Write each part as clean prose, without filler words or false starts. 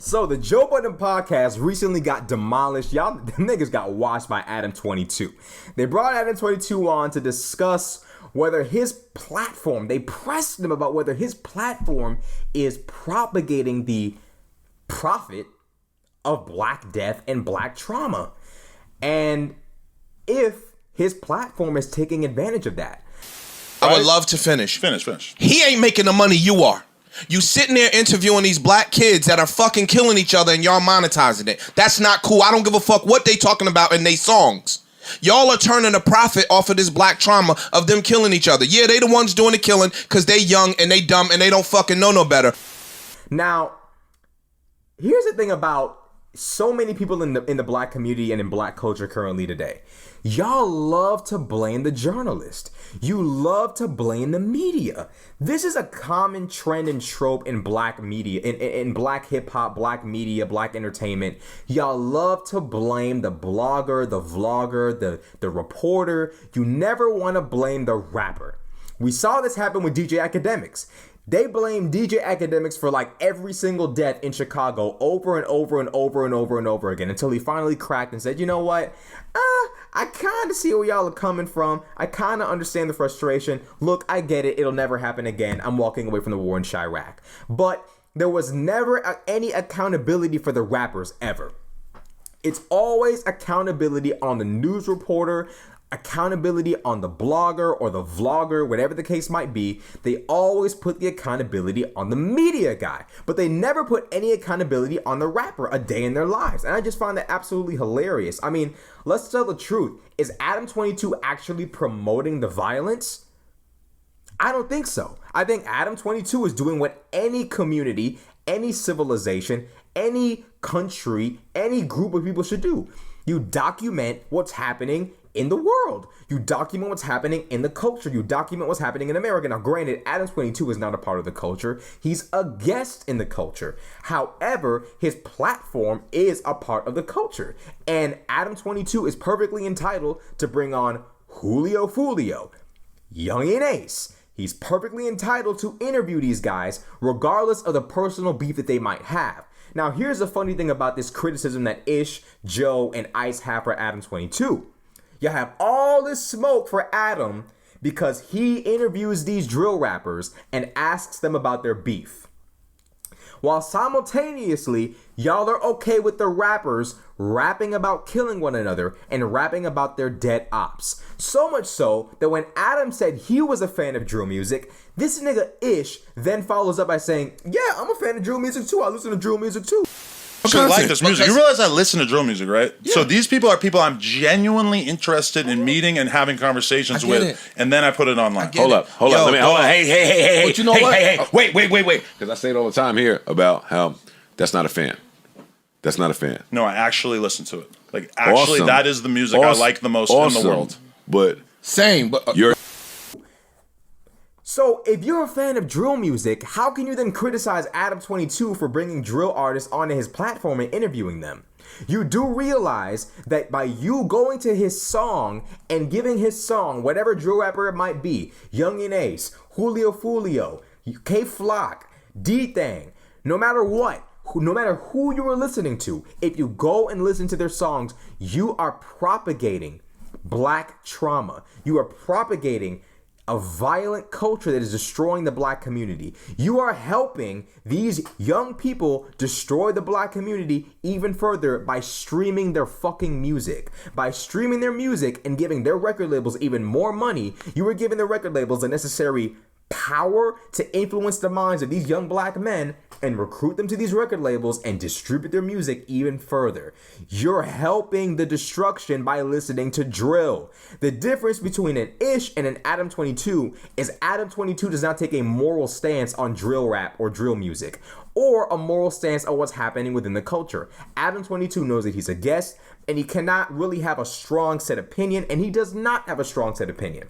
So the Joe Budden podcast recently got demolished. Y'all, them niggas got washed by Adam 22. They brought Adam 22 on to discuss whether his platform, they pressed him about whether his platform is propagating the profit of Black death and Black trauma. And if his platform is taking advantage of that. I would love to finish. Finish. He ain't making the money you are. You sitting there interviewing these black kids that are fucking killing each other and y'all monetizing it. That's not cool. I don't give a fuck what they talking about in they songs. Y'all are turning a profit off of this black trauma of them killing each other. Yeah, they the ones doing the killing because they young and they dumb and they don't fucking know no better. Now, here's the thing about so many people in the black community and in black culture currently today. Y'all love to blame the journalist. You love to blame the media. This is a common trend and trope in black media, in black hip hop, black media, black entertainment. Y'all love to blame the blogger, the vlogger, the reporter. You never want to blame the rapper. We saw this happen with DJ Academics. They blame DJ Academics for like every single death in Chicago over and over and over and over and over again until he finally cracked and said, you know what? I kind of see where y'all are coming from. I kind of understand the frustration. Look, I get it. It'll never happen again. I'm walking away from the war in Chirac. But there was never any accountability for the rappers ever. It's always accountability on the news reporter, accountability on the blogger or the vlogger, whatever the case might be. They always put the accountability on the media guy, but they never put any accountability on the rapper a day in their lives. And I just find that absolutely hilarious. I mean, let's tell the truth. Is Adam 22 actually promoting the violence? I don't think so. I think Adam 22 is doing what any community, any civilization, any country, any group of people should do. You document what's happening in the world. You document what's happening in the culture. You document what's happening in America. Now, granted, Adam 22 is not a part of the culture. He's a guest in the culture. However, his platform is a part of the culture. And Adam 22 is perfectly entitled to bring on Julio Fulio, Young and Ace. He's perfectly entitled to interview these guys, regardless of the personal beef that they might have. Now, here's the funny thing about this criticism that Ish, Joe, and Ice have for Adam 22. You have all this smoke for Adam because he interviews these drill rappers and asks them about their beef. While simultaneously, y'all are okay with the rappers rapping about killing one another and rapping about their dead ops. So much so that when Adam said he was a fan of drill music, this nigga Ish then follows up by saying, yeah, I'm a fan of drill music too. I listen to drill music too. I like this music. You realize I listen to drill music, right? Yeah. So these people are people I'm genuinely interested in meeting and having conversations with, and then I put it online. Hold up. Let me hold on. Hey. But you know what? Wait. Because I say it all the time here about how that's not a fan. That's not a fan. No, I actually listen to it. Like, actually, awesome. That is the music I like the most in the world. But same. But you're. So if you're a fan of drill music, how can you then criticize Adam 22 for bringing drill artists onto his platform and interviewing them? You do realize that by you going to his song and giving his song, whatever drill rapper it might be, Young and Ace, Julio Fulio, K-Flock, D-Thang, no matter what, no matter who you are listening to, if you go and listen to their songs, you are propagating black trauma. You are propagating a violent culture that is destroying the black community. You are helping these young people destroy the black community even further by streaming their fucking music. By streaming their music and giving their record labels even more money, you are giving the record labels the necessary power to influence the minds of these young black men and recruit them to these record labels and distribute their music even further. You're helping the destruction by listening to drill. The difference between an Ish and an Adam 22 is Adam 22 does not take a moral stance on drill rap or drill music, or a moral stance on what's happening within the culture. Adam 22 knows that he's a guest and he cannot really have a strong set opinion, and he does not have a strong set opinion.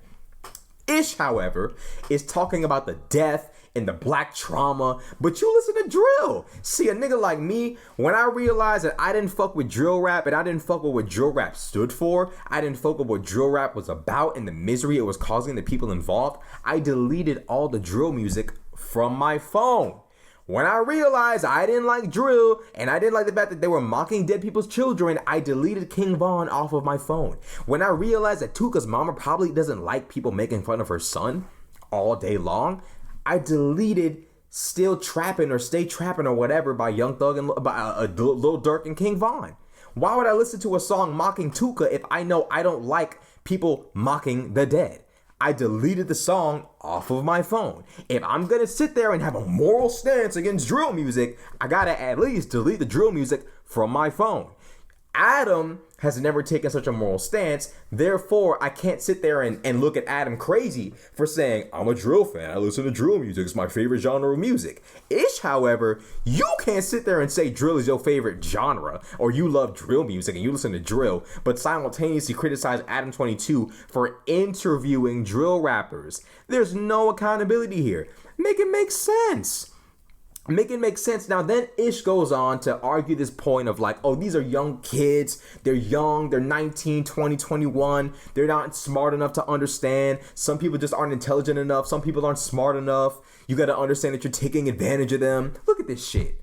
Ish, however, is talking about the death and the black trauma, but you listen to drill. See, a nigga like me, when I realized that I didn't fuck with drill rap and I didn't fuck with what drill rap stood for, I didn't fuck with what drill rap was about and the misery it was causing the people involved, I deleted all the drill music from my phone. When I realized I didn't like drill and I didn't like the fact that they were mocking dead people's children, I deleted King Von off of my phone. When I realized that Tuka's mama probably doesn't like people making fun of her son all day long, I deleted Still Trappin' or Stay Trappin' or whatever by Young Thug and by Lil Durk and King Von. Why would I listen to a song mocking Tuka if I know I don't like people mocking the dead? I deleted the song off of my phone. If I'm gonna sit there and have a moral stance against drill music, I gotta at least delete the drill music from my phone. Adam has never taken such a moral stance. Therefore, I can't sit there and look at Adam crazy for saying, I'm a drill fan. I listen to drill music. It's my favorite genre of music. Ish, however, you can't sit there and say drill is your favorite genre or you love drill music and you listen to drill, but simultaneously criticize Adam 22 for interviewing drill rappers. There's no accountability here. Make it make sense. Make it make sense. Now then Ish goes on to argue this point of like, oh, these are young kids. They're young. They're 19, 20, 21. They're not smart enough to understand. Some people just aren't intelligent enough. Some people aren't smart enough. You got to understand that you're taking advantage of them. Look at this shit.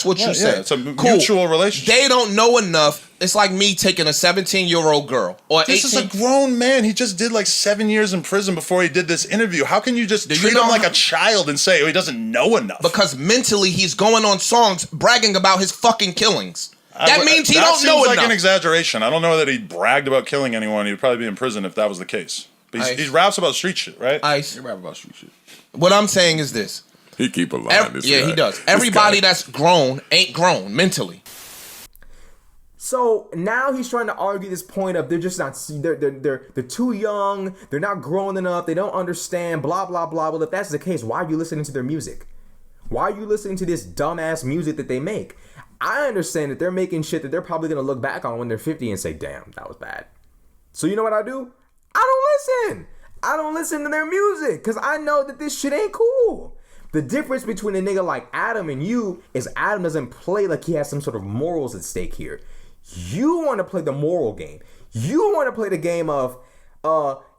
What you said. It's a mutual relationship. They don't know enough. It's like me taking a 17-year-old girl or this 18. This is a grown man. He just did like 7 years in prison before he did this interview. How can you just treat him like a child and say, oh, he doesn't know enough? Because mentally he's going on songs bragging about his fucking killings. That means he don't know enough. That seems like an exaggeration. I don't know that he bragged about killing anyone. He would probably be in prison if that was the case. But he raps about street shit, right? Ice. He rap about street shit. What I'm saying is this. He keep a line. He does. Everybody that's grown ain't grown mentally. So now he's trying to argue this point of they're just not, they're too young, they're not grown enough, they don't understand, blah, blah, blah. Well, if that's the case, why are you listening to their music? Why are you listening to this dumbass music that they make? I understand that they're making shit that they're probably going to look back on when they're 50 and say, damn, that was bad. So you know what I do? I don't listen. I don't listen to their music because I know that this shit ain't cool. The difference between a nigga like Adam and you is Adam doesn't play like he has some sort of morals at stake here. You want to play the moral game. You want to play the game of,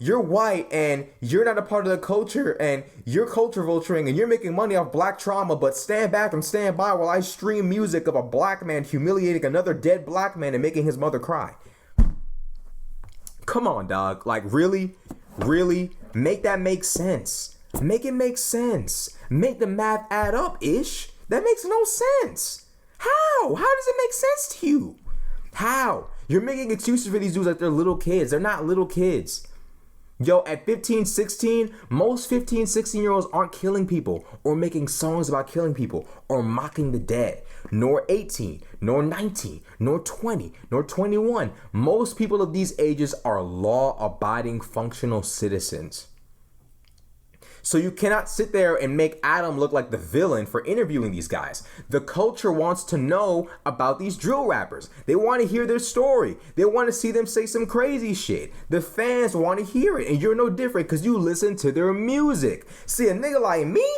you're white and you're not a part of the culture and you're culture vulturing and you're making money off black trauma, but stand back and stand by while I stream music of a black man humiliating another dead black man and making his mother cry. Come on, dog. Like, really? Really? Make that make sense. Make it make sense. Make the math add up, Ish. That makes no sense. How? How does it make sense to you? How? You're making excuses for these dudes like they're little kids. They're not little kids. Yo, at 15, 16, most 15, 16-year-olds aren't killing people or making songs about killing people or mocking the dead. Nor 18, nor 19, nor 20, nor 21. Most people of these ages are law-abiding functional citizens. So you cannot sit there and make Adam look like the villain for interviewing these guys. The culture wants to know about these drill rappers. They want to hear their story. They want to see them say some crazy shit. The fans want to hear it, and you're no different because you listen to their music. See, a nigga like me,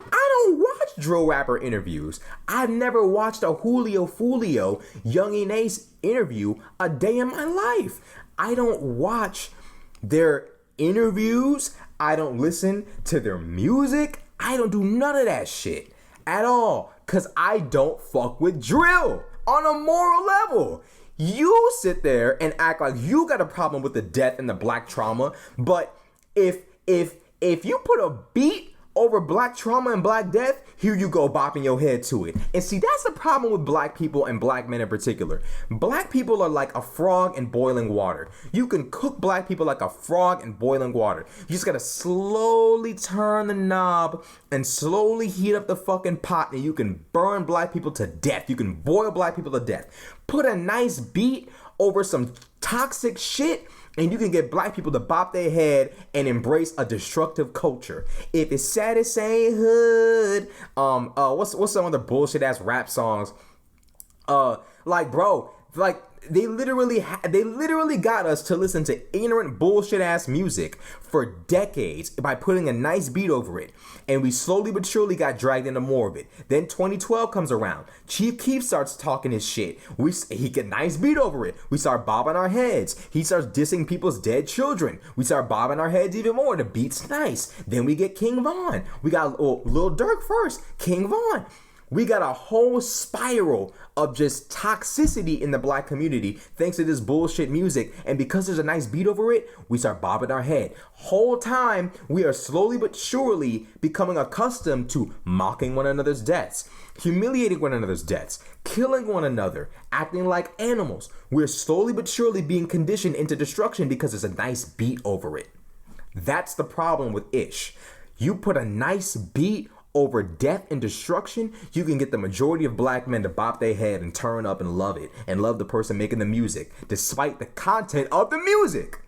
I don't watch drill rapper interviews. I've never watched a Julio Fulio, Young Ace interview a day in my life. I don't watch their interviews. I don't listen to their music. I don't do none of that shit at all because I don't fuck with drill on a moral level. You sit there and act like you got a problem with the death and the black trauma, but if you put a beat over black trauma and black death, here you go bopping your head to it. And see, that's the problem with black people and black men in particular. Black people are like a frog in boiling water. You can cook black people like a frog in boiling water. You just gotta slowly turn the knob and slowly heat up the fucking pot and you can burn black people to death. You can boil black people to death. Put a nice beat over some toxic shit and you can get black people to bop their head and embrace a destructive culture. If it's sad as saying hood, what's some other bullshit ass rap songs? Like, bro, Like, they literally got us to listen to ignorant bullshit ass music for decades by putting a nice beat over it, and we slowly but surely got dragged into more of it. Then 2012 comes around. Chief Keef starts talking his shit. He get a nice beat over it. We start bobbing our heads. He starts dissing people's dead children. We start bobbing our heads even more. The beat's nice. Then we get King Von. We got Lil Durk first. King Von. We got a whole spiral of just toxicity in the black community thanks to this bullshit music. And because there's a nice beat over it, we start bobbing our head. Whole time, we are slowly but surely becoming accustomed to mocking one another's deaths, humiliating one another's deaths, killing one another, acting like animals. We're slowly but surely being conditioned into destruction because there's a nice beat over it. That's the problem with Ish. You put a nice beat over death and destruction, you can get the majority of black men to bop their head and turn up and love it, and love the person making the music, despite the content of the music.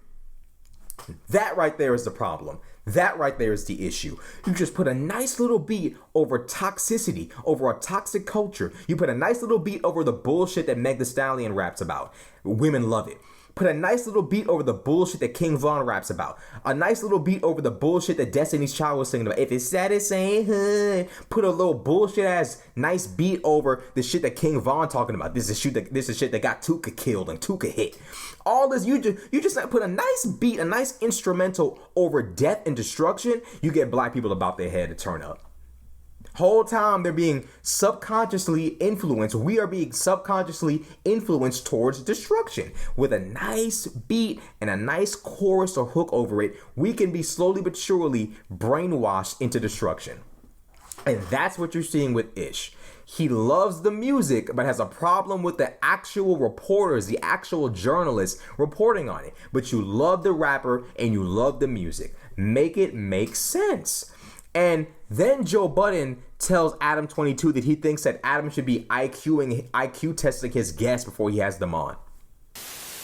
That right there is the problem. That right there is the issue. You just put a nice little beat over toxicity, over a toxic culture. You put a nice little beat over the bullshit that Meg Thee Stallion raps about. Women love it. Put a nice little beat over the bullshit that King Von raps about. A nice little beat over the bullshit that Destiny's Child was singing about. If it's sad, it's ain't hood. Put a little bullshit ass nice beat over the shit that King Von talking about. This is shit that got Tuka killed and Tuka hit. All this, you just put a nice beat, a nice instrumental over death and destruction. You get black people about their head to turn up. Whole time they're being subconsciously influenced. We are being subconsciously influenced towards destruction. With a nice beat and a nice chorus or hook over it, we can be slowly but surely brainwashed into destruction. And that's what you're seeing with Ish. He loves the music, but has a problem with the actual reporters, the actual journalists reporting on it. But you love the rapper and you love the music. Make it make sense. And then Joe Budden tells Adam 22 that he thinks that Adam should be IQ testing his guests before he has them on.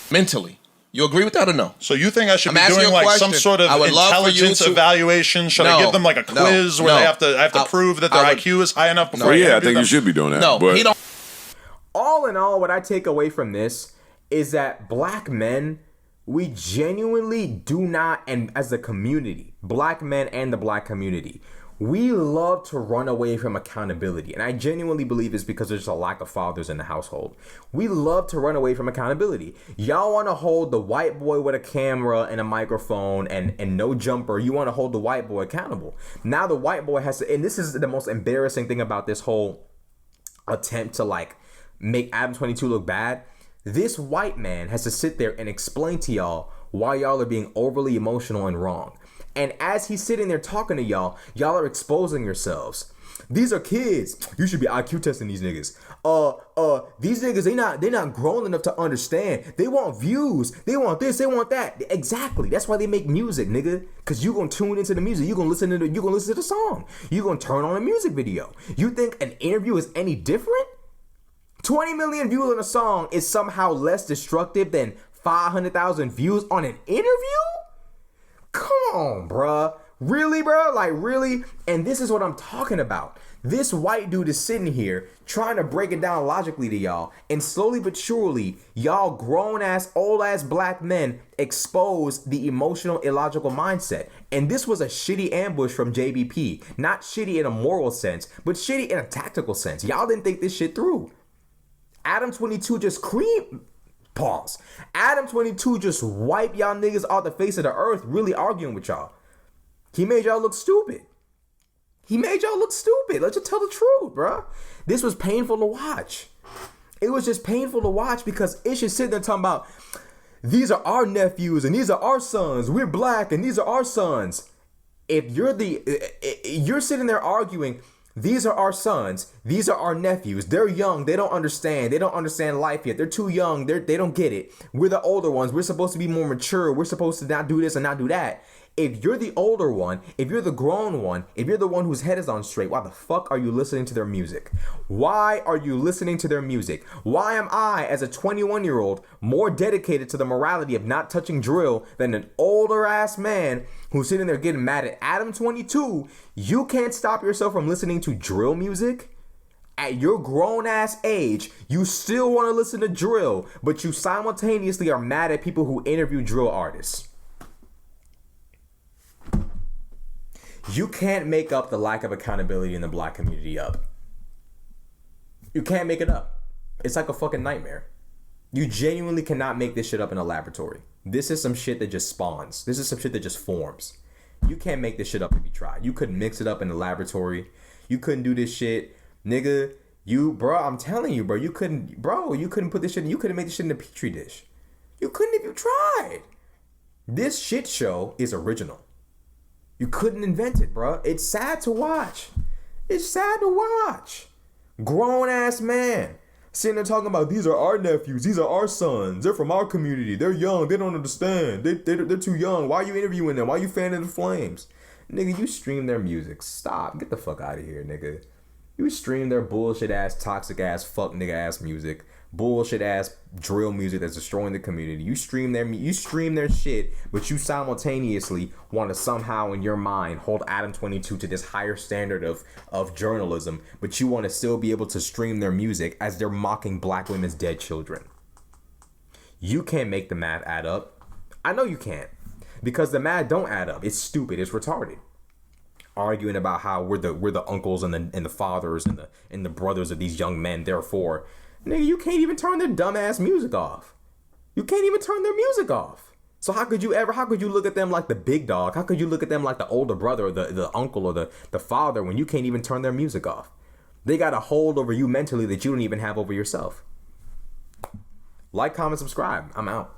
Mentally. You agree with that or no? So you think I should be doing like some sort of intelligence evaluation? Should I give them like a quiz where they have to prove that their IQ is high enough before I think you should be doing that. No, but he don't. All in all, what I take away from this is that black men, we genuinely do not, and as a community, black men and the black community, we love to run away from accountability. And I genuinely believe it's because there's a lack of fathers in the household. We love to run away from accountability. Y'all want to hold the white boy with a camera and a microphone and no jumper. You want to hold the white boy accountable. Now the white boy has to, and this is the most embarrassing thing about this whole attempt to like make Adam 22 look bad. This white man has to sit there and explain to y'all why y'all are being overly emotional and wrong. And as he's sitting there talking to y'all, y'all are exposing yourselves. These are kids. You should be IQ testing these niggas. These niggas, they're not grown enough to understand. They want views. They want this, they want that. Exactly. That's why they make music, nigga. Cause you gonna tune into the music. You gonna listen to the song. You gonna turn on a music video. You think an interview is any different? 20 million views on a song is somehow less destructive than 500,000 views on an interview? Come on, bruh. Really, bruh? Like, really? And this is what I'm talking about. This white dude is sitting here trying to break it down logically to y'all. And slowly but surely, y'all grown-ass, old-ass black men expose the emotional, illogical mindset. And this was a shitty ambush from JBP. Not shitty in a moral sense, but shitty in a tactical sense. Y'all didn't think this shit through. Adam 22 just Pause. Adam 22 just wiped y'all niggas off the face of the earth, really arguing with y'all. He made y'all look stupid. Let's just tell the truth, bro. This was painful to watch. It was just painful to watch because Ish is sitting there talking about, these are our nephews and these are our sons. We're black and these are our sons. If you're sitting there arguing, these are our sons. These are our nephews. They're young. They don't understand. They don't understand life yet. They're too young. They don't get it. We're the older ones. We're supposed to be more mature. We're supposed to not do this and not do that. If you're the older one, if you're the grown one, if you're the one whose head is on straight, why the fuck are you listening to their music? Why are you listening to their music? Why am I, as a 21-year-old, more dedicated to the morality of not touching drill than an older ass man who's sitting there getting mad at Adam 22? You can't stop yourself from listening to drill music? At your grown ass age, you still want to listen to drill, but you simultaneously are mad at people who interview drill artists. You can't make up the lack of accountability in the black community up. You can't make it up. It's like a fucking nightmare. You genuinely cannot make this shit up in a laboratory. This is some shit that just spawns. This is some shit that just forms. You can't make this shit up if you try. You couldn't mix it up in the laboratory. You couldn't do this shit. Nigga, I'm telling you, bro, you couldn't put this shit, you couldn't make this shit in a petri dish. You couldn't if you tried. This shit show is original. You couldn't invent it, bro. It's sad to watch. It's sad to watch. Grown ass man sitting there talking about these are our nephews, these are our sons, they're from our community, they're young, they don't understand, they're too young. Why are you interviewing them? Why are you fanning the flames? Nigga, you stream their music. Stop. Get the fuck out of here, nigga. You stream their bullshit ass, toxic ass, fuck nigga ass music, bullshit ass drill music that's destroying the community. You stream their shit, but you simultaneously want to somehow in your mind hold Adam 22 to this higher standard of journalism, but you want to still be able to stream their music as they're mocking black women's dead children. You can't make the math add up. I know you can't, because the math don't add up. It's stupid. It's retarded. Arguing about how we're the uncles and the fathers and the brothers of these young men. Therefore, nigga, you can't even turn their dumbass music off. You can't even turn their music off. So how could you look at them like the big dog? How could you look at them like the older brother or the uncle or the father when you can't even turn their music off? They got a hold over you mentally that you don't even have over yourself. Like, comment, subscribe. I'm out.